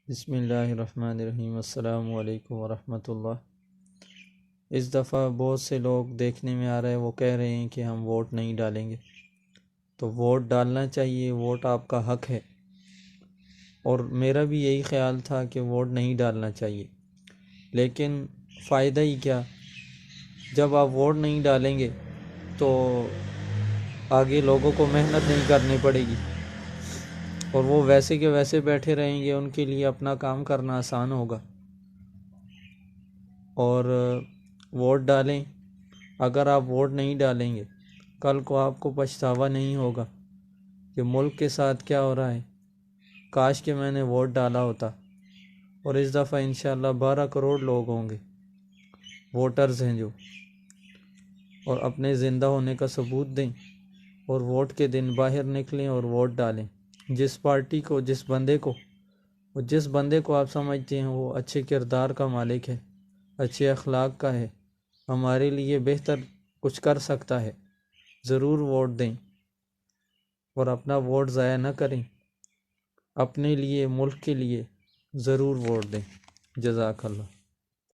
بسم اللہ الرحمن الرحیم۔ السلام علیکم ورحمۃ اللہ۔ اس دفعہ بہت سے لوگ دیکھنے میں آ رہے ہیں، وہ کہہ رہے ہیں کہ ہم ووٹ نہیں ڈالیں گے، تو ووٹ ڈالنا چاہیے، ووٹ آپ کا حق ہے، اور میرا بھی یہی خیال تھا کہ ووٹ نہیں ڈالنا چاہیے، لیکن فائدہ ہی کیا جب آپ ووٹ نہیں ڈالیں گے تو آگے لوگوں کو محنت نہیں کرنی پڑے گی اور وہ ویسے کے ویسے بیٹھے رہیں گے، ان کے لیے اپنا کام کرنا آسان ہوگا۔ اور ووٹ ڈالیں، اگر آپ ووٹ نہیں ڈالیں گے کل کو آپ کو پچھتاوا نہیں ہوگا کہ ملک کے ساتھ کیا ہو رہا ہے، کاش کہ میں نے ووٹ ڈالا ہوتا۔ اور اس دفعہ انشاءاللہ 12 کروڑ لوگ ہوں گے، ووٹرز ہیں جو، اور اپنے زندہ ہونے کا ثبوت دیں اور ووٹ کے دن باہر نکلیں اور ووٹ ڈالیں جس پارٹی کو، جس بندے کو آپ سمجھتے ہیں وہ اچھے کردار کا مالک ہے، اچھے اخلاق کا ہے، ہمارے لیے بہتر کچھ کر سکتا ہے، ضرور ووٹ دیں اور اپنا ووٹ ضائع نہ کریں، اپنے لیے، ملک کے لیے ضرور ووٹ دیں۔ جزاک اللہ۔